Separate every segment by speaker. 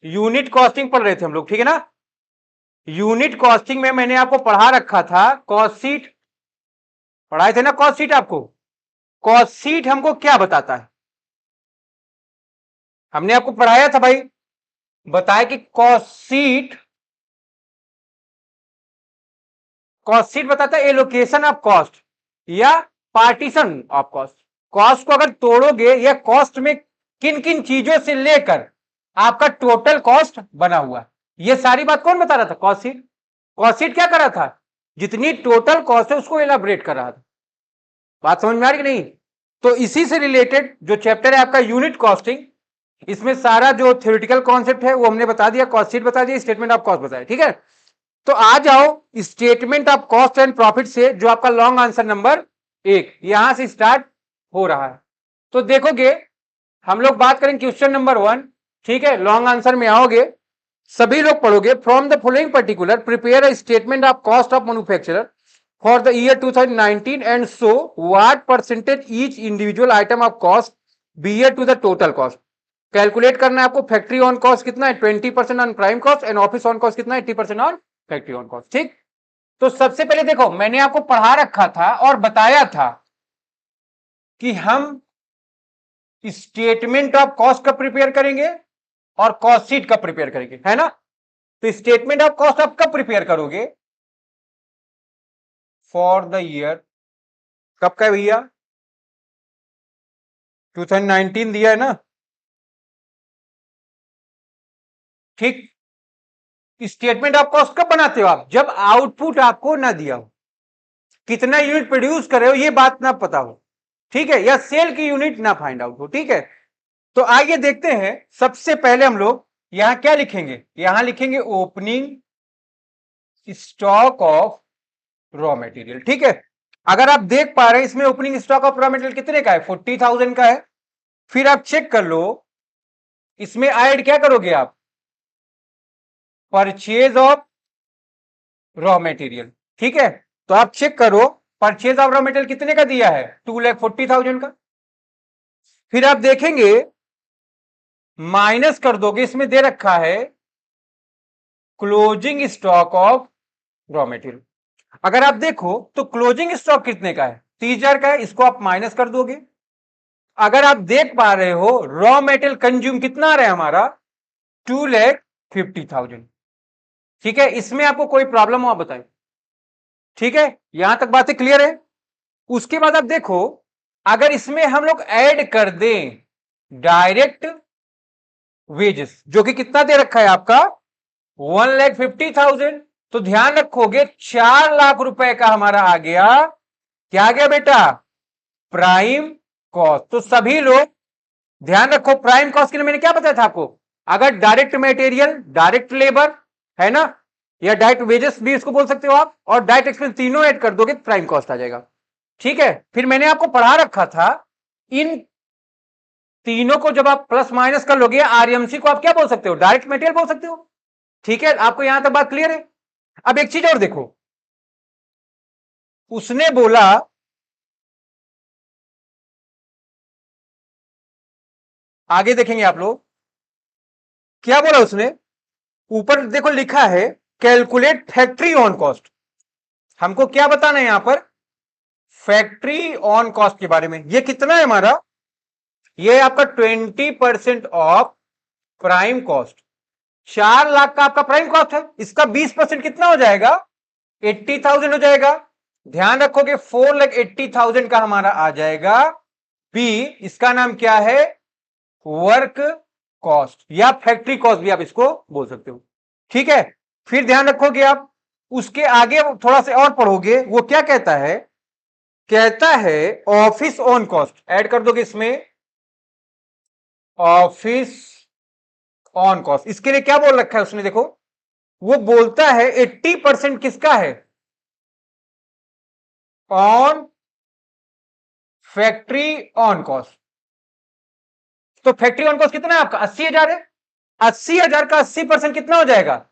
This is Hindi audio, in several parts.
Speaker 1: यूनिट कॉस्टिंग पढ़ रहे थे हम लोग, ठीक है ना। यूनिट कॉस्टिंग में मैंने आपको पढ़ा रखा था कॉस्ट शीट, पढ़ाए थे ना कॉस्ट शीट आपको। कॉस्ट शीट हमको क्या बताता है, हमने आपको पढ़ाया था भाई, बताया कि कॉस्ट शीट बताता है एलोकेशन ऑफ कॉस्ट या पार्टीशन ऑफ कॉस्ट। कॉस्ट को अगर तोड़ोगे या कॉस्ट में किन किन चीजों से लेकर आपका टोटल कॉस्ट बना हुआ, ये सारी बात कौन बता रहा था, कॉस्ट शीट। कॉस्ट शीट क्या कर रहा था, जितनी टोटल कॉस्ट है उसको एलाबोरेट कर रहा था। बात समझ में आ रही कि नहीं। तो इसी से रिलेटेड जो चैप्टर है आपका यूनिट कॉस्टिंग, इसमें सारा जो थ्योरेटिकल कॉन्सेप्ट है वो हमने बता दिया, कॉस्ट शीट बता दिया, स्टेटमेंट ऑफ कॉस्ट बताया, ठीक है। तो आ जाओ statement of cost and profit से, जो आपका लॉन्ग आंसर नंबर 1 यहां से स्टार्ट हो रहा है। तो देखोगे हम लोग बात करेंगे क्वेश्चन नंबर 1, ठीक है। लॉन्ग आंसर में आओगे, सभी लोग पढ़ोगे, from the following particular prepare a statement of cost of manufacturer for the year 2019 and show what percentage each individual item of cost bear to the total cost. Calculate करना है आपको, फैक्ट्री ऑन कॉस्ट कितना है 20% on prime cost and office on cost कितना है 80% ऑन फैक्ट्री ऑन कॉस्ट, ठीक। तो सबसे पहले देखो मैंने आपको पढ़ा रखा था और बताया था कि हम स्टेटमेंट ऑफ कॉस्ट कब प्रिपेयर करेंगे और कॉस्ट शीट कब प्रिपेयर करेंगे, है ना। तो स्टेटमेंट ऑफ कॉस्ट आप कब प्रिपेयर करोगे, फॉर द ईयर, कब का भैया 2019 दिया है ना, ठीक। स्टेटमेंट ऑफ कॉस्ट कब बनाते हो आप, जब आउटपुट आपको ना दिया हो, कितना यूनिट प्रोड्यूस कर रहे हो ये बात ना पता हो, ठीक है, या सेल की यूनिट ना फाइंड आउट हो, ठीक है। तो आइए देखते हैं, सबसे पहले हम लोग यहां क्या लिखेंगे, यहां लिखेंगे opening stock of raw material, ठीक है। अगर आप देख पा रहे हैं इसमें opening stock of raw material कितने का है, 40,000 का है। फिर आप चेक कर लो, इसमें ऐड क्या करोगे आप, परचेज ऑफ रॉ मटेरियल, ठीक है। तो आप चेक करो परचेज ऑफ रॉ मटेरियल कितने का दिया है, 2,40,000 का। फिर आप देखेंगे माइनस कर दोगे, इसमें दे रखा है closing stock of raw material. अगर आप देखो तो क्लोजिंग स्टॉक कितने का है, 30,000 का है, इसको आप माइनस कर दोगे। अगर आप देख पा रहे हो रॉ मेटेरियल कंज्यूम कितना आ रहा है हमारा, 2,50,000, ठीक है। इसमें आपको कोई प्रॉब्लम हो आप बताएं, ठीक है, यहां तक बातें क्लियर है। उसके बाद आप देखो अगर इसमें हम लोग ऐड कर दें डायरेक्ट वेजेस, जो कि कितना दे रखा है आपका 1,50,000, तो ध्यान रखोगे 4 लाख रुपए का हमारा आ गया, क्या आ गया बेटा, प्राइम कॉस्ट। तो सभी लोग ध्यान रखो, प्राइम कॉस्ट के लिए मैंने क्या बताया था आपको, अगर डायरेक्ट मटेरियल, डायरेक्ट लेबर, है ना, या डायरेक्ट वेजेस भी इसको बोल सकते हो आप, और डायरेक्ट एक्सपेंस तीनों ऐड कर दोगे प्राइम कॉस्ट आ जाएगा, ठीक है। फिर मैंने आपको पढ़ा रखा था इन तीनों को जब आप प्लस माइनस कर लोगे, आरएमसी को आप क्या बोल सकते हो, डायरेक्ट मटेरियल बोल सकते हो, ठीक है। आपको यहां तक बात क्लियर है। अब एक चीज और देखो, उसने बोला, आगे देखेंगे आप लोग क्या बोला उसने, ऊपर देखो लिखा है कैलकुलेट फैक्ट्री ऑन कॉस्ट। हमको क्या बताना है यहां पर, फैक्ट्री ऑन कॉस्ट के बारे में। ये कितना है हमारा, ये आपका 20% ऑफ प्राइम कॉस्ट। 4 लाख का आपका प्राइम कॉस्ट है, इसका 20% कितना हो जाएगा, 80,000 हो जाएगा। ध्यान रखोगे 4,80,000 का हमारा आ जाएगा बी, इसका नाम क्या है, वर्क कॉस्ट या फैक्ट्री कॉस्ट भी आप इसको बोल सकते हो, ठीक है। फिर ध्यान रखोगे आप, उसके आगे थोड़ा सा और पढ़ोगे, वो क्या कहता है, कहता है ऑफिस ऑन कॉस्ट, ऐड कर दोगे इसमें ऑफिस ऑन कॉस्ट। इसके लिए क्या बोल रखा है उसने, देखो वो बोलता है 80% किसका है, ऑन फैक्ट्री ऑन कॉस्ट। तो फैक्ट्री ऑन कॉस्ट कितना है आपका, 80,000 है, 80,000 का 80% कितना हो जाएगा,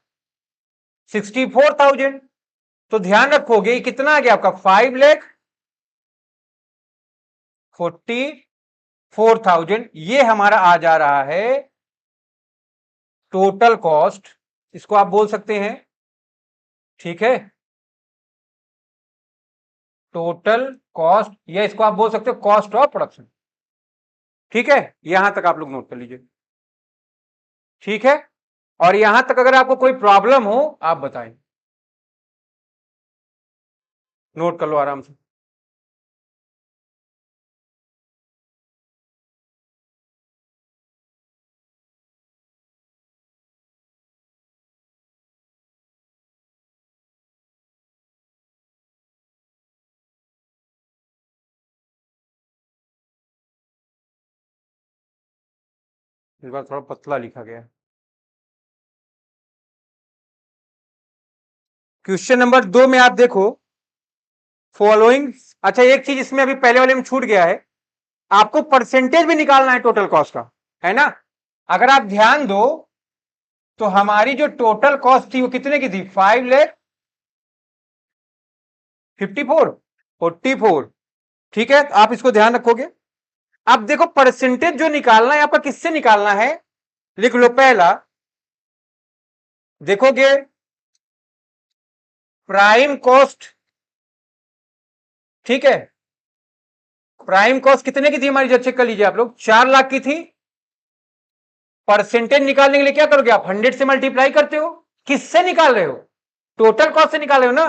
Speaker 1: 64,000। तो ध्यान रखोगे कितना आ गया आपका, 5,44,000, ये हमारा आ जा रहा है टोटल कॉस्ट, इसको आप बोल सकते हैं, ठीक है, टोटल कॉस्ट, या इसको आप बोल सकते हो कॉस्ट ऑफ प्रोडक्शन। ठीक है, यहां तक आप लोग नोट कर लीजिए। ठीक है, और यहां तक अगर आपको कोई प्रॉब्लम हो आप बताएं, नोट कर लो आराम से। इस बार थोड़ा पतला लिखा गया है। क्वेश्चन नंबर 2 में आप देखो, फॉलोइंग, अच्छा एक चीज इसमें अभी पहले वाले में छूट गया है, आपको परसेंटेज भी निकालना है टोटल कॉस्ट का, है ना। अगर आप ध्यान दो तो हमारी जो टोटल कॉस्ट थी वो कितने की थी, 5,54,44। ठीक है, तो आप इसको ध्यान रखोगे। अब देखो परसेंटेज जो निकालना है आपका किससे निकालना है, लिख लो पहला, देखोगे प्राइम कॉस्ट, ठीक है, प्राइम कॉस्ट कितने की थी हमारी, जब चेक कर लीजिए आप लोग, 4 लाख की थी। परसेंटेज निकालने के लिए क्या करोगे आप, 100 से मल्टीप्लाई करते हो, किससे निकाल रहे हो, टोटल कॉस्ट से निकाल रहे हो ना।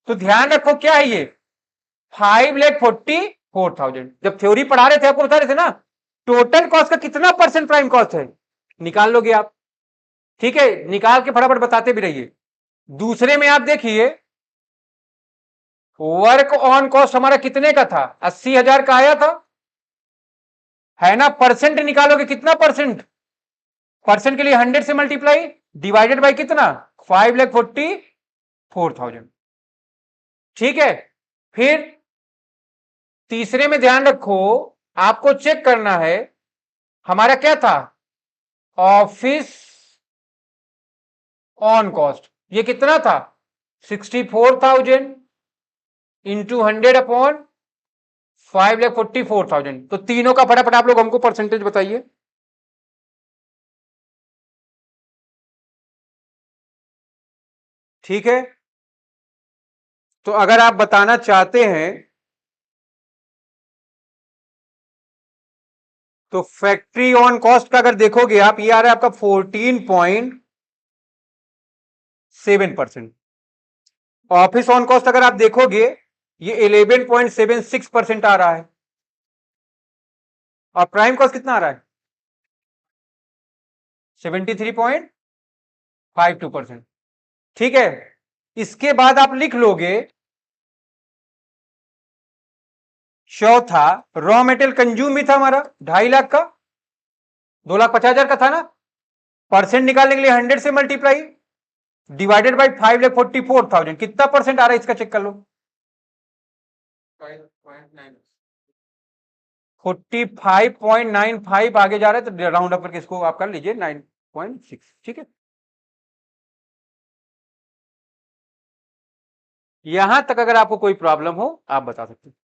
Speaker 1: तो ध्यान रखो क्या है ये, 5,44,000। जब थ्योरी पढ़ा रहे थे आपको बता रहे थे ना, टोटल कॉस्ट का कितना परसेंट प्राइम कॉस्ट है, निकाल लोगे आप। ठीक है, निकाल के फटाफट बताते भी रहिए। दूसरे में आप देखिए, वर्क ऑन कॉस्ट हमारा कितने का था, 80,000 का आया था, है ना। परसेंट निकालोगे कितना परसेंट, परसेंट के लिए 100 से मल्टीप्लाई, डिवाइडेड बाय कितना, 5,44,000। ठीक है, फिर तीसरे में ध्यान रखो, आपको चेक करना है, हमारा क्या था, ऑफिस ऑन कॉस्ट, ये कितना था, 64,000 इंटू 100 अपॉन 5,44,000। तो तीनों का फटाफट आप लोग हमको परसेंटेज बताइए। ठीक है, तो अगर आप बताना चाहते हैं तो फैक्ट्री ऑन कॉस्ट का अगर देखोगे आप, ये आ रहा है आपका 14.7%। ऑफिस ऑन कॉस्ट अगर आप देखोगे, ये 11.76% आ रहा है। और प्राइम कॉस्ट कितना आ रहा है, 73.52%। ठीक है, इसके बाद आप लिख लोगे चौथा, रॉ मेटेरियल कंज्यूम भी था हमारा 2.5 लाख का, 2,50,000 का था ना। परसेंट निकालने के लिए 100 से मल्टीप्लाई, डिवाइडेड बाई 5,44,000, कितना परसेंट आ रहा है इसका चेक कर लो, 45.95 आगे जा रहा है, तो राउंड अप करके इसको आप कर लीजिए 9.6। ठीक है, यहां तक अगर आपको कोई प्रॉब्लम हो आप बता सकते हैं।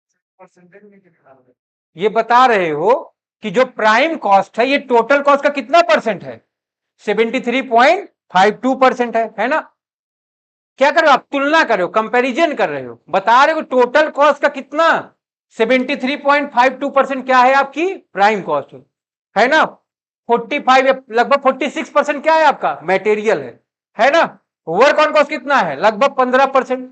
Speaker 1: ये बता रहे हो कि जो प्राइम कॉस्ट है ये टोटल कॉस्ट का कितना परसेंट है, 73.52% है ना। क्या कर रहे हो आप, तुलना कर रहे हो, कंपैरिजन कर रहे हो, बता रहे हो टोटल कॉस्ट का कितना, 73.52% क्या है आपकी प्राइम कॉस्ट, है ना। 45 लगभग 46% क्या है आपका मटेरियल है ना। वर्क ऑन कॉस्ट कितना है, लगभग 15%।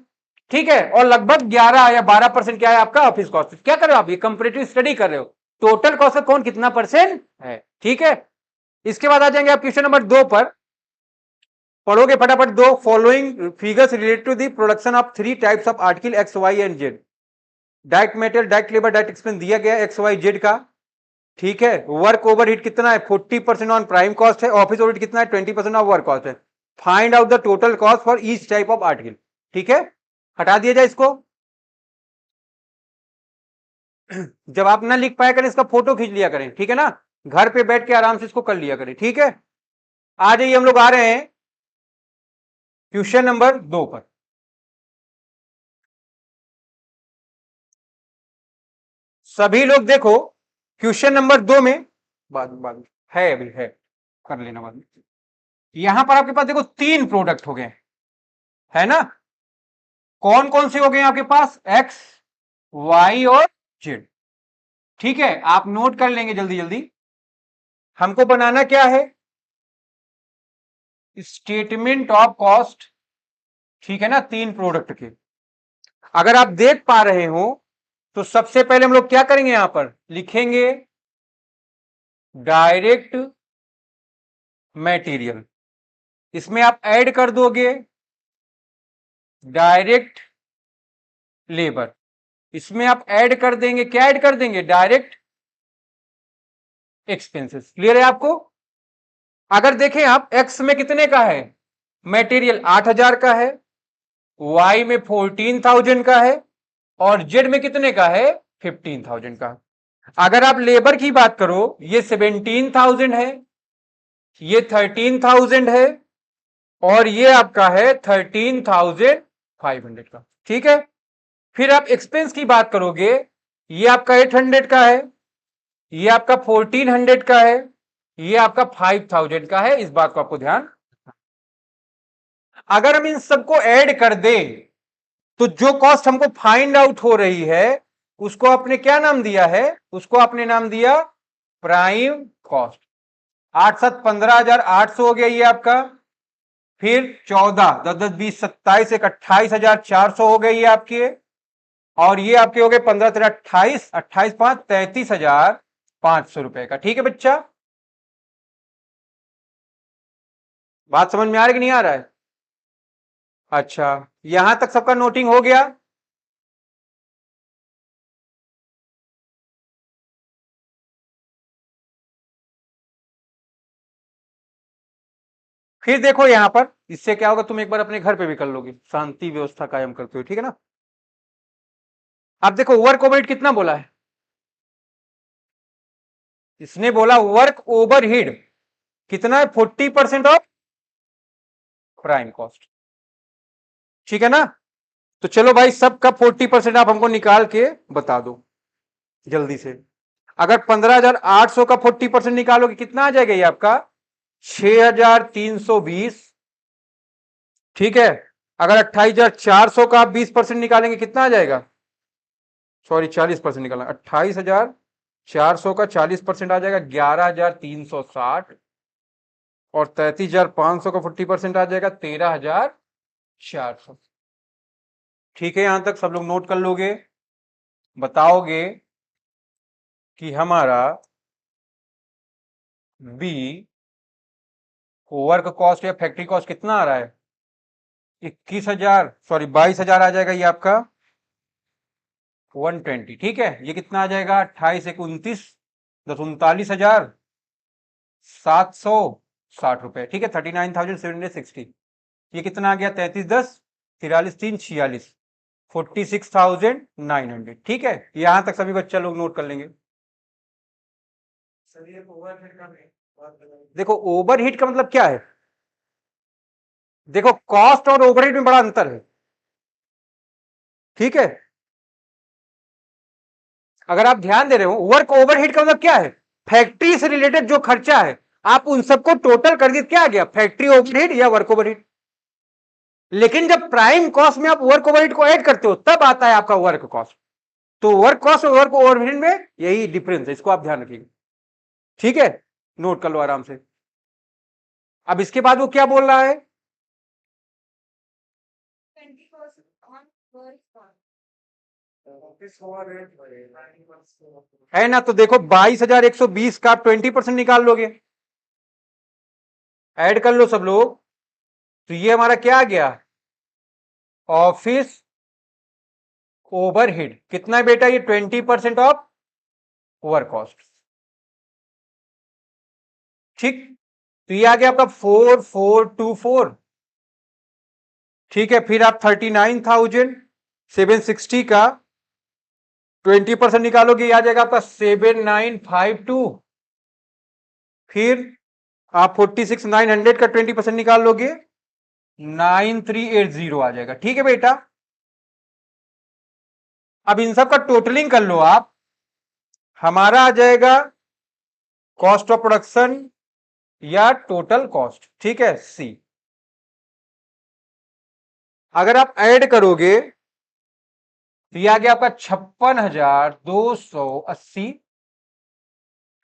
Speaker 1: ठीक है, और लगभग 11 या 12% क्या है आपका ऑफिस कॉस्ट। क्या कर रहे हो आप, ये कंपैरेटिव स्टडी कर रहे हो, टोटल कॉस्ट का कौन कितना परसेंट है। ठीक है, इसके बाद आ जाएंगे आप क्वेश्चन नंबर 2 पर, पढ़ोगे फटाफट। दो following figures related to the production of 3 types of article X Y and Z. Direct material, direct labour, direct expense दिया गया एक्स वाई जेड का। ठीक है, वर्क ओवरहेड कितना है, 40% ऑन प्राइम कॉस्ट है, ऑफिस ओवरहेड कितना है, 20% ऑफ वर्क कॉस्ट है। Find out the total cost for each type of article. ठीक है, हटा दिया जाए इसको। जब आप ना लिख पाया करें इसका फोटो खींच लिया करें, ठीक है ना, घर पे बैठ के आराम से इसको कर लिया करें। ठीक है, आ जाइए, हम लोग आ रहे हैं क्वेश्चन नंबर 2 पर। सभी लोग देखो, क्वेश्चन नंबर 2 में बाद है, अभी है, कर लेना बाद में। यहां पर आपके पास देखो 3 प्रोडक्ट हो गए, है ना। कौन कौन से हो गए आपके पास? एक्स, वाई और जेड। ठीक है, आप नोट कर लेंगे जल्दी जल्दी। हमको बनाना क्या है? स्टेटमेंट ऑफ कॉस्ट, ठीक है ना, 3 प्रोडक्ट के। अगर आप देख पा रहे हो तो सबसे पहले हम लोग क्या करेंगे, यहां पर लिखेंगे डायरेक्ट मटेरियल। इसमें आप ऐड कर दोगे डायरेक्ट लेबर। इसमें आप ऐड कर देंगे, क्या ऐड कर देंगे? Direct expenses. क्लियर है आपको? अगर देखें आप, एक्स में कितने का है मटेरियल? 8,000 का है, वाई में 14,000 का है, और जेड में कितने का है? 15,000 का। अगर आप लेबर की बात करो, ये 17,000 है, ये 13,000 है, और ये आपका है 13,500 का। ठीक है, फिर आप एक्सपेंस की बात करोगे, ये आपका 800 का है, ये आपका 1400 का है, ये आपका 5,000 का है। इस बात को आपको ध्यान। अगर हम इन सबको ऐड कर दें तो जो कॉस्ट हमको फाइंड आउट हो रही है उसको आपने क्या नाम दिया है? उसको आपने नाम दिया प्राइम कॉस्ट। 8,715,800 हो गया ये आपका। फिर 14, 10, 10, 20, 27, 28,400 हो गए ये आपके। और ये आपके हो गए 15, 13, 28, 28, 5, 33,500 रुपए का। ठीक है बच्चा, बात समझ में आ रहा है कि नहीं आ रहा है? अच्छा, यहां तक सबका नोटिंग हो गया? फिर देखो यहां पर, इससे क्या होगा, तुम एक बार अपने घर पे भी कर लोगे, शांति व्यवस्था कायम करते हो, ठीक है ना। अब देखो वर्क ओवरहेड कितना बोला है, इसने बोला वर्क ओवरहेड कितना है? 40% ऑफ प्राइम कॉस्ट। ठीक है ना। तो चलो भाई, सबका 40% आप हमको निकाल के बता दो जल्दी से। अगर 15,800 का 40% निकालोगे कितना आ जाएगा ये आपका? 6,320। ठीक है, अगर 28,400 का आप 20% निकालेंगे कितना आ जाएगा? सॉरी, 40% निकालना। 28,400 का 40% आ जाएगा 11,360। और 33,500 का 40% आ जाएगा 13,400। ठीक है, यहां तक सब लोग नोट कर लोगे? बताओगे कि हमारा बी वर्क कॉस्ट या फैक्ट्री कॉस्ट कितना आ रहा है? 21,000, सॉरी 22,000 आ जाएगा ये आपका 120। ठीक है, ये कितना आ जाएगा? 28, 1, 29, 10, 39,760 रुपए। ठीक है, 39,760। ये कितना आ गया? 33, 10, 43, 3, 46, 46,900। ठीक है, यहां तक सभी बच्चा लोग नोट कर लेंगे। देखो ओवरहेड का मतलब क्या है? देखो कॉस्ट और ओवरहेड में बड़ा अंतर है। ठीक है, अगर आप ध्यान दे रहे हो, वर्क ओवरहेड का मतलब क्या है? फैक्ट्री से रिलेटेड जो खर्चा है, आप उन सबको टोटल कर दिए, क्या आ गया? फैक्ट्री ओवरहेड या वर्क ओवरहेड। लेकिन जब प्राइम कॉस्ट में आप वर्क ओवरहेड को ऐड करते हो तब आता है आपका वर्क कॉस्ट। तो वर्क कॉस्ट और वर्क ओवरहेड में यही डिफरेंस है, इसको आप ध्यान रखिएगा। ठीक है, नोट कर लो आराम से। अब इसके बाद वो क्या बोल रहा है ना। तो देखो 22,120 का 20% निकाल लोगे, ऐड कर लो सब लोग, तो ये हमारा क्या आ गया? ऑफिस ओवरहेड कितना है बेटा? ये 20% ऑफ वर्क कॉस्ट। ठीक, तो ये आ गया आपका 4,424। ठीक है, फिर आप 39,760 का 20% निकालोगे, ये आ जाएगा आपका 7,952। फिर आप 46,900 का 20% निकाल लोगे, 9,380 आ जाएगा। ठीक है बेटा, अब इन सब का टोटलिंग कर लो आप, हमारा आ जाएगा कॉस्ट ऑफ प्रोडक्शन या टोटल कॉस्ट, ठीक है, सी। अगर आप ऐड करोगे तो ये आ गया आपका 56,280,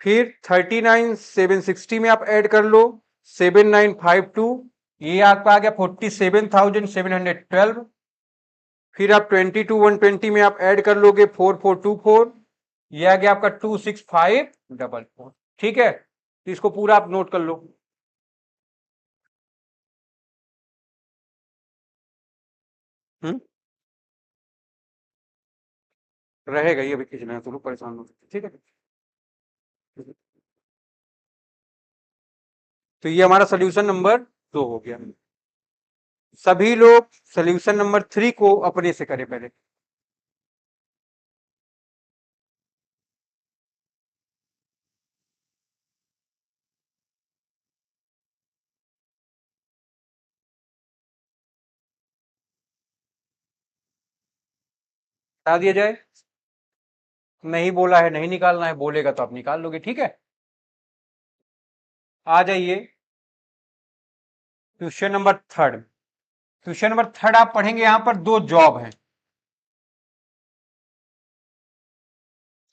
Speaker 1: फिर 39,760 में आप ऐड कर लो 7,952, ये आपका आ गया 47,712, फिर आप 22,120 में आप ऐड कर लोगे 4,424, ये आ गया आपका 26,544, ठीक है। तो इसको पूरा आप नोट कर लो। रहेगा ये, अभी खींचना है तो लोग परेशान हो सकते, ठीक है। तो ये हमारा सोल्यूशन नंबर 2 हो गया। सभी लोग सोल्यूशन नंबर 3 को अपने से करें पहले। बता दिया जाए, नहीं बोला है नहीं निकालना है, बोलेगा तो आप निकाल लोगे, ठीक है। आ जाइए क्वेश्चन नंबर 3। क्वेश्चन नंबर 3 आप पढ़ेंगे, यहां पर 2 जॉब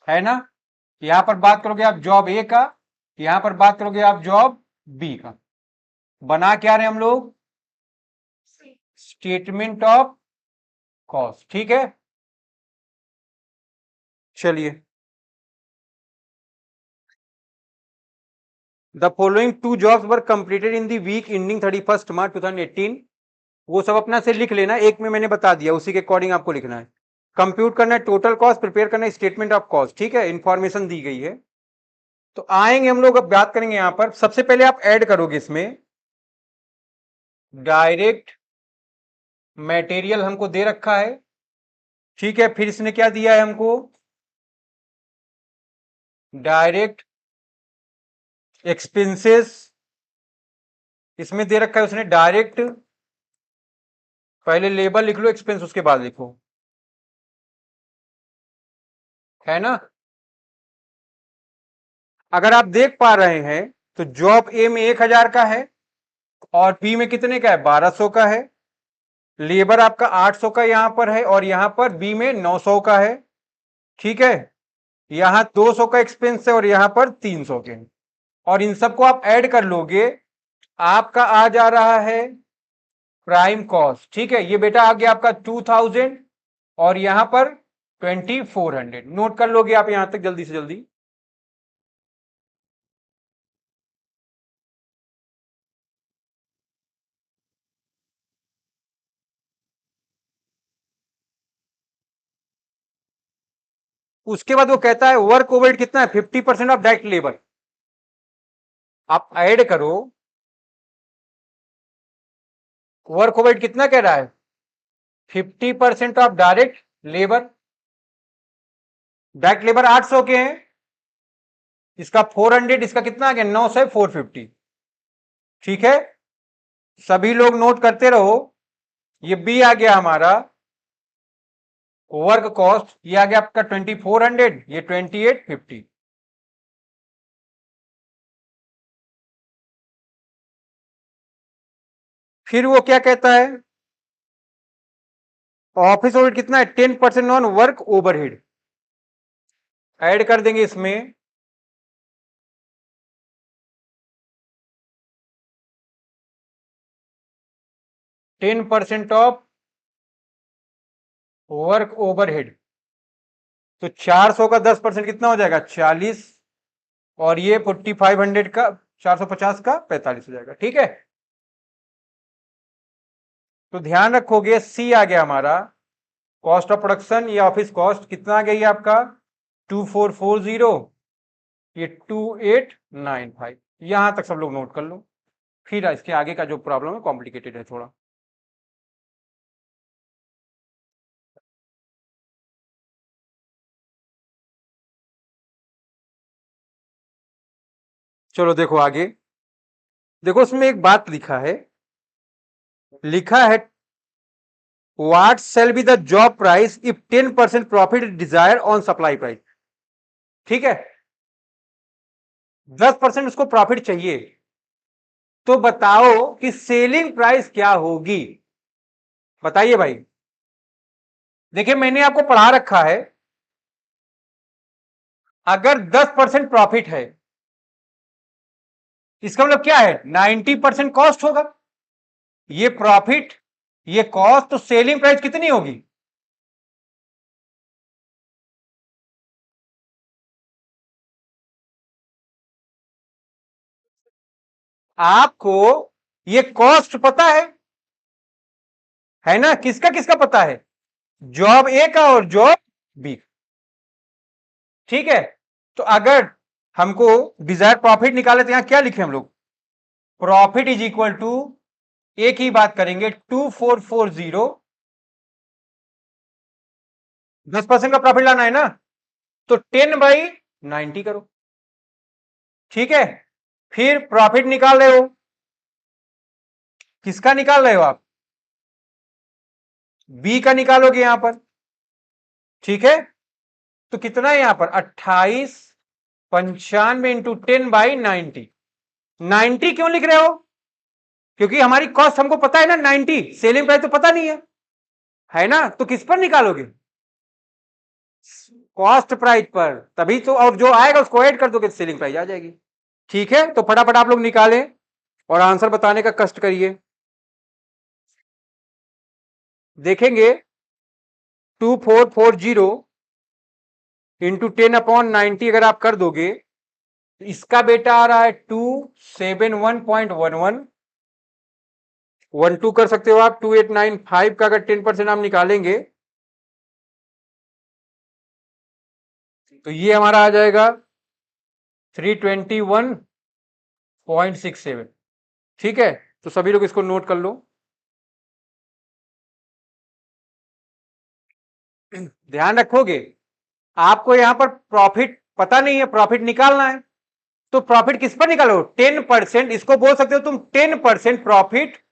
Speaker 1: है ना। यहां पर बात करोगे आप जॉब ए का, यहां पर बात करोगे आप जॉब बी का। बना क्या रहे हम लोग, स्टेटमेंट ऑफ कॉस्ट, ठीक है। चलिए, the following 2 jobs were completed in the week ending 31 March 2018। वो सब अपना से लिख लेना, एक में मैंने बता दिया, उसी के अकॉर्डिंग आपको लिखना है। कंप्यूट करना है टोटल कॉस्ट, प्रिपेयर करना है स्टेटमेंट ऑफ कॉस्ट, ठीक है, इंफॉर्मेशन दी गई है। तो आएंगे हम लोग, अब बात करेंगे यहां पर। सबसे पहले आप ऐड करोगे इसमें डायरेक्ट मटेरियल, हमको दे रखा है, ठीक है। फिर इसने क्या दिया है हमको, डायरेक्ट एक्सपेंसेस, इसमें दे रखा है उसने डायरेक्ट, पहले लेबर लिख लो, एक्सपेंस उसके बाद लिखो, है ना। अगर आप देख पा रहे हैं तो जॉब ए में 1,000 का है और बी में कितने का है, 1,200 का है। लेबर आपका 800 का यहां पर है और यहां पर बी में 900 का है, ठीक है। यहां 200 का एक्सपेंस है और यहां पर 300 के हैं। और इन सबको आप ऐड कर लोगे, आपका आ जा रहा है प्राइम कॉस्ट, ठीक है। ये बेटा आ गया आपका 2,000 और यहां पर 2,400। नोट कर लोगे आप यहां तक जल्दी से जल्दी। उसके बाद वो कहता है वर्क ओवरहेड कितना है, 50% ऑफ डायरेक्ट लेबर। आप ऐड करो, वर्क ओवरहेड कितना कह रहा है, 50% of direct labour. Direct labour 800 के हैं, इसका 400, इसका कितना आ गया 900, 450, ठीक है। सभी लोग नोट करते रहो। ये बी आ गया हमारा वर्क कॉस्ट, ये आ गया आपका 2,400, ये 2,850। फिर वो क्या कहता है, ऑफिस ओवरहेड कितना है, 10% ऑन वर्क ओवरहेड। ऐड कर देंगे इसमें 10% ऑफ वर्क ओवरहेड। तो 400 का 10% कितना हो जाएगा, 40, और ये 4,500 का 450 का 45 हो जाएगा, ठीक है। तो ध्यान रखोगे, सी आ गया हमारा कॉस्ट ऑफ प्रोडक्शन, ये ऑफिस कॉस्ट कितना आ गया ये आपका 2,440, ये 2,895। यहां तक सब लोग नोट कर लो। फिर इसके आगे का जो प्रॉब्लम है कॉम्प्लिकेटेड है थोड़ा। चलो देखो आगे, देखो उसमें एक बात लिखा है, लिखा है what shall be the job price if 10% profit desired on supply price, ठीक है। 10% उसको प्रॉफिट चाहिए, तो बताओ कि सेलिंग प्राइस क्या होगी, बताइए भाई। देखिए मैंने आपको पढ़ा रखा है, अगर 10% प्रॉफिट है, इसका मतलब क्या है, 90% कॉस्ट होगा, ये प्रॉफिट ये कॉस्ट, तो सेलिंग प्राइस कितनी होगी, आपको ये कॉस्ट पता है ना, किसका किसका पता है, जॉब ए का और जॉब बी, ठीक है। तो अगर हमको डिजायर प्रॉफिट निकाले तो यहां क्या लिखे हम लोग, प्रॉफिट इज इक्वल टू, एक ही बात करेंगे, 2440, 10% का प्रॉफिट लाना है ना, तो 10/90 करो, ठीक है। फिर प्रॉफिट निकाल रहे हो, किसका निकाल रहे हो आप, बी का निकालोगे यहां पर, ठीक है। तो कितना है यहां पर 2895 इंटू 10/90, 90 क्यों लिख रहे हो, क्योंकि हमारी कॉस्ट हमको पता है ना 90, सेलिंग प्राइस तो पता नहीं है ना, तो किस पर निकालोगे, कॉस्ट प्राइस पर, तभी तो, और जो आएगा उसको ऐड कर दोगे तो सेलिंग प्राइस आ जाएगी, ठीक है। तो फटाफट आप लोग निकालें और आंसर बताने का कष्ट करिए। देखेंगे 2440 इंटू 10/90 अगर आप कर दोगे, इसका बेटा आ रहा है 271.11, 12 कर सकते हो आप, 2895 का अगर 10% आप निकालेंगे तो ये हमारा आ जाएगा 321.67, ठीक है। तो सभी लोग इसको नोट कर लो। ध्यान रखोगे, आपको यहां पर प्रॉफिट पता नहीं है, प्रॉफिट निकालना है, तो प्रॉफिट किस पर निकालो, 10%, इसको बोल सकते हो तुम 10% प्रॉफिट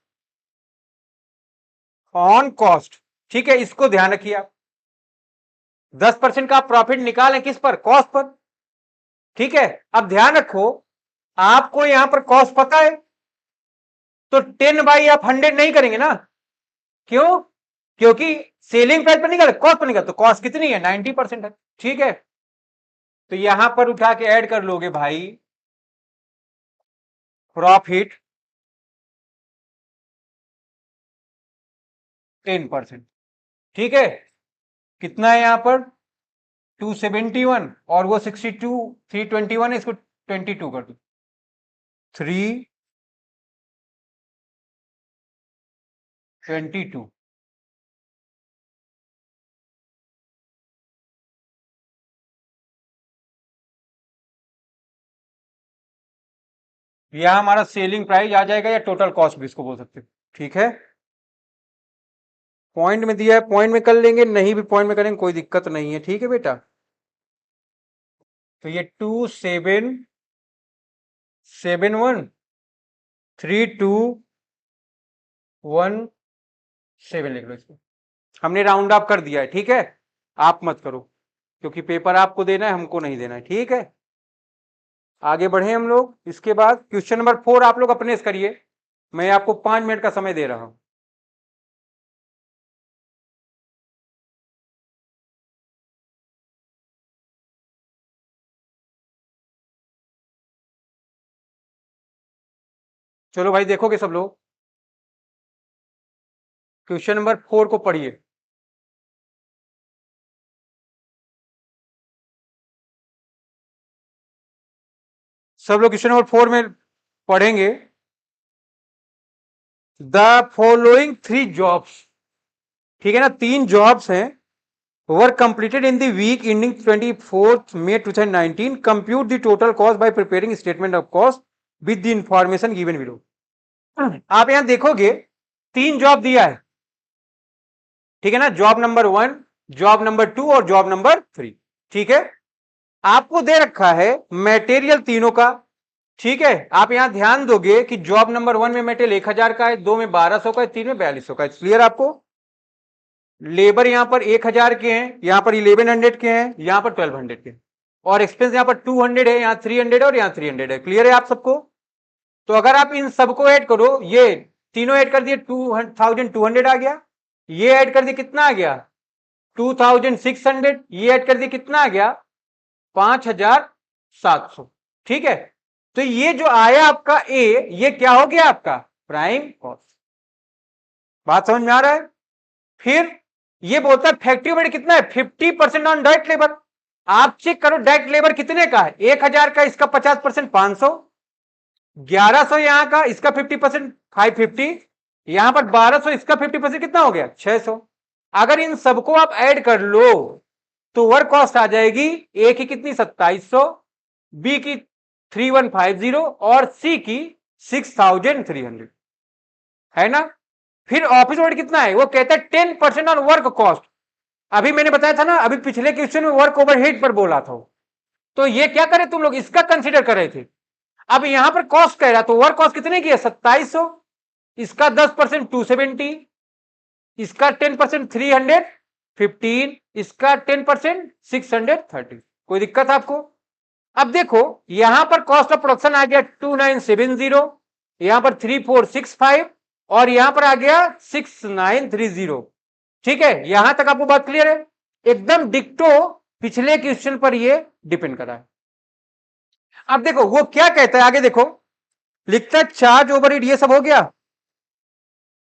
Speaker 1: ऑन कॉस्ट, ठीक है, इसको ध्यान रखिए आप, 10% का आप प्रॉफिट निकालें किस पर, कॉस्ट पर, ठीक है। अब ध्यान रखो, आपको यहां पर कॉस्ट पता है, तो 10 आप 100 नहीं करेंगे ना, क्यों, क्योंकि सेलिंग प्राइस पर निकाले, कॉस्ट पर निकाले, तो कॉस्ट कितनी है 90% है, ठीक है। तो यहां पर उठा के ऐड कर लोगे भाई, प्रॉफिट 10%, ठीक है। कितना है यहां पर 271, और वो 62 321 है, इसको 22 कर दो, 322, यह हमारा सेलिंग प्राइस आ जाएगा, या टोटल कॉस्ट भी इसको बोल सकते हो, ठीक है। पॉइंट में दिया है, पॉइंट में कर लेंगे, नहीं भी पॉइंट में करेंगे कोई दिक्कत नहीं है, ठीक है बेटा। तो ये 27713217 लिख लो इसको, हमने राउंड अप कर दिया है, ठीक है। आप मत करो, क्योंकि पेपर आपको देना है, हमको नहीं देना है, ठीक है। आगे बढ़े हम लोग, इसके बाद क्वेश्चन नंबर 4 आप लोग अपने से करिए, मैं आपको 5 मिनट का समय दे रहा हूं। चलो भाई देखोगे सब लोग, क्वेश्चन नंबर 4 को पढ़िए। सब लोग क्वेश्चन नंबर 4 में पढ़ेंगे, द फॉलोइंग 3 जॉब्स, ठीक है ना, 3 जॉब्स हैं, were completed in the week ending 24 May 2019, compute the total cost by preparing statement of cost with the information given below. आप यहां देखोगे 3 जॉब दिया है, ठीक है ना, जॉब नंबर 1, जॉब नंबर 2 और जॉब नंबर 3, ठीक है। आपको दे रखा है मटेरियल तीनों का, ठीक है। आप यहां ध्यान दोगे कि जॉब नंबर 1 में मटेरियल 1000 का है, 2 में 1200 का है, 3 में 4200 का है, क्लियर आपको। लेबर यहां पर 1000 के हैं, यहां पर 1100 के हैं, यहां पर 1200 के, और एक्सपेंस यहां पर 200 है, यहां 300 और यहां 300 है, क्लियर है आप सबको। तो अगर आप इन सबको ऐड करो, ये तीनों ऐड कर दिए 2200 आ गया, ये ऐड कर दिए कितना आ गया 2600, ये ऐड कर दिए कितना आ गया 5700। ठीक है, तो ये जो आया आपका ए, ये क्या हो गया आपका प्राइम कॉस्ट। बात समझ में आ रहा है? फिर ये बोलता है फैक्ट्री ओवरहेड कितना है 50% ऑन डायरेक्ट लेबर। आप चेक करो डायरेक्ट लेबर कितने का है 1000 का, इसका 50% 500, 1100 यहां का, इसका 50% 550, यहां पर 1200, इसका 50% कितना हो गया 600। अगर इन सबको आप ऐड कर लो तो वर्क कॉस्ट आ जाएगी ए की कितनी 2700, बी की 3150 और सी की 6300, है ना। फिर ऑफिस ओवरहेड कितना है, वो कहता है 10% ऑन वर्क कॉस्ट। अभी मैंने बताया था ना, अभी पिछले क्वेश्चन में वर्क ओवरहेड पर बोला था, तो ये क्या करे तुम लोग, इसका कंसीडर कर रहे थे। अब यहां पर कॉस्ट कह रहा, तो वर्क कॉस्ट कितने की है 2700, इसका 10% 270, इसका 10% 315, इसका 10% 630। कोई दिक्कत आपको? अब देखो यहां पर कॉस्ट ऑफ प्रोडक्शन आ गया 2970, यहां पर 3465 और यहां पर आ गया 6930। ठीक है, यहां तक आपको बात क्लियर है? एकदम डिक्टो पिछले क्वेश्चन पर ये डिपेंड कर रहा है। अब देखो वो क्या कहता है आगे, देखो लिखता है चार्ज ओवरहेड, ये सब हो गया।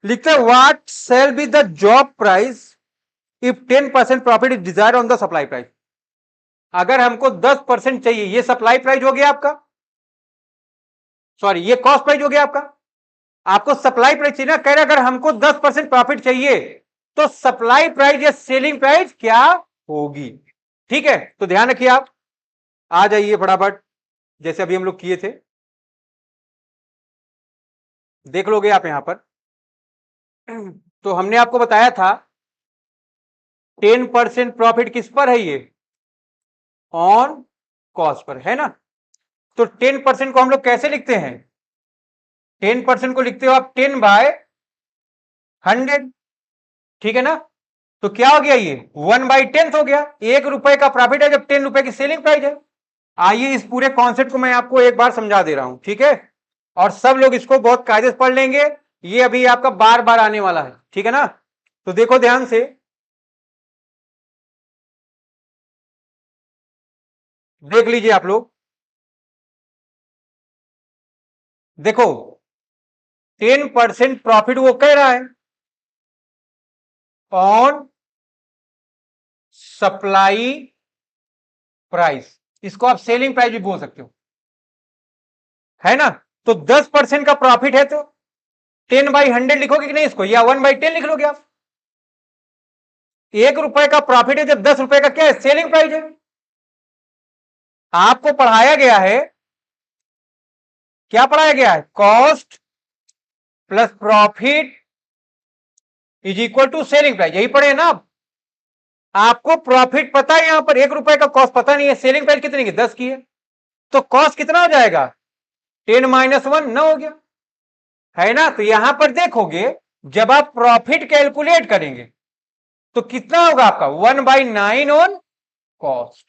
Speaker 1: लिखता है what shall be the job price if 10% profit is desired on the supply price. अगर हमको 10% चाहिए, ये सप्लाई प्राइस हो गया आपका, सॉरी ये कॉस्ट प्राइस हो गया आपका, आपको सप्लाई प्राइस चाहिए ना, कह रहे अगर हमको 10% प्रॉफिट चाहिए तो सप्लाई प्राइस या सेलिंग प्राइस क्या होगी। ठीक है, तो ध्यान रखिए, आप आ जाइए फटाफट, जैसे अभी हम लोग किए थे, देख लोगे आप यहां पर। तो हमने आपको बताया था 10% प्रॉफिट किस पर है, ये ऑन कॉस्ट पर है ना। तो 10% को हम लोग कैसे लिखते हैं, 10% को लिखते हो आप 10/100। ठीक है ना, तो क्या हो गया ये 1/10 हो गया, 1 रुपए का प्रॉफिट है जब 10 रुपए की सेलिंग प्राइस है। आइए इस पूरे कॉन्सेप्ट को मैं आपको एक बार समझा दे रहा हूं, ठीक है, और सब लोग इसको बहुत कायदे से पढ़ लेंगे, ये अभी आपका बार बार आने वाला है। ठीक है ना, तो देखो ध्यान से, देख लीजिए आप लोग, देखो 10% प्रॉफिट वो कह रहा है ऑन सप्लाई प्राइस, इसको आप सेलिंग प्राइस भी बोल सकते हो, है ना। तो 10% का प्रॉफिट है तो 10/100 लिखोगे कि नहीं इसको, या 1/10 लिख लोगे आप। 1 रुपए का प्रॉफिट है जब 10 रुपए का क्या है सेलिंग प्राइस है। आपको पढ़ाया गया है, क्या पढ़ाया गया है, cost plus profit is equal to selling price, यही पढ़े ना आप। आपको प्रॉफिट पता है, यहां पर 1 रुपए का कॉस्ट पता नहीं है, सेलिंग प्राइस कितनी की 10 की है, तो कॉस्ट कितना हो जाएगा 10-1 9 हो गया, है ना। तो यहां पर देखोगे जब आप प्रॉफिट कैलकुलेट करेंगे तो कितना होगा आपका 1/9 ऑन कॉस्ट।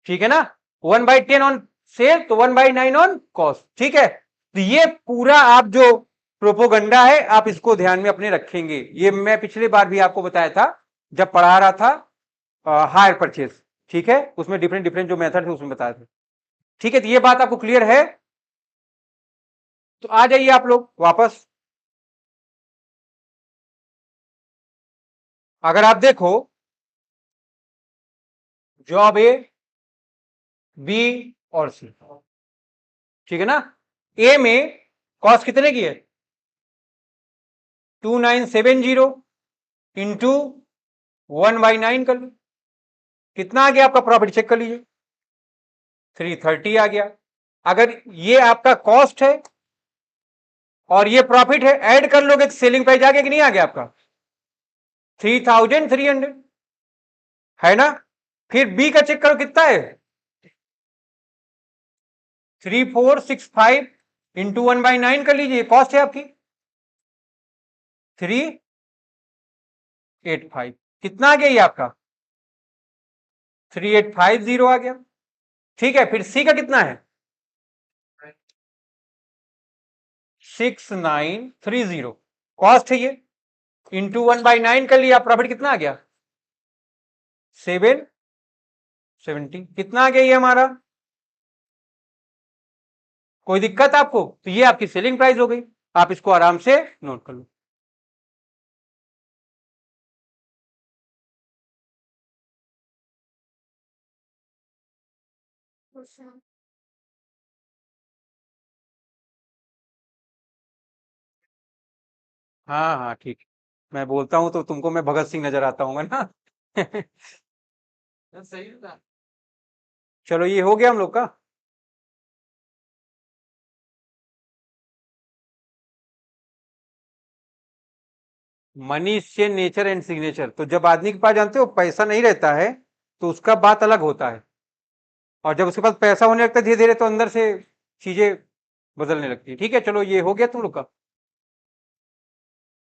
Speaker 1: ठीक है ना, 1/10 ऑन सेल तो 1/9 ऑन कॉस्ट। ठीक है, तो ये पूरा आप जो प्रोपोगंडा है आप इसको ध्यान में अपने रखेंगे, ये मैं पिछली बार भी आपको बताया था जब पढ़ा रहा था हायर परचेज। ठीक है, उसमें डिफरेंट डिफरेंट जो मेथड है उसमें बताया था। ठीक है, तो ये बात आपको क्लियर है, तो आ जाइए आप लोग वापस। अगर आप देखो जॉब ए, बी और सी, ठीक है ना, ए में कॉस्ट कितने की है 2970 इंटू 1/9 कर लो, कितना आ गया आपका प्रॉफिट, चेक कर लीजिए 330 आ गया। अगर ये आपका कॉस्ट है और ये प्रॉफिट है, ऐड कर लोगे तो सेलिंग प्राइस आ गया कि नहीं आ गया आपका 3300, है ना। फिर बी का चेक करो कितना है 3465 इंटू 1/9 कर लीजिए, कॉस्ट है आपकी 385, कितना आ गया ये आपका 3850 आ गया। ठीक है, फिर सी का कितना है 6930 कॉस्ट है ये, इंटू 1/9 कर लिया, प्रॉफिट कितना आ गया 770। कितना आ गया ये हमारा, कोई दिक्कत आपको? तो ये आपकी सेलिंग प्राइस हो गई, आप इसको आराम से नोट कर लो। हाँ हाँ ठीक है, मैं बोलता हूं तो तुमको मैं भगत सिंह नजर आता हूँ ना। सही था। चलो ये हो गया हम लोग का। मनी से नेचर एंड सिग्नेचर, तो जब आदमी के पास जानते हो पैसा नहीं रहता है तो उसका बात अलग होता है, और जब उसके पास पैसा होने लगता है धीरे धीरे तो अंदर से चीजें बदलने लगती है। ठीक है, चलो ये हो गया तुम लोग का।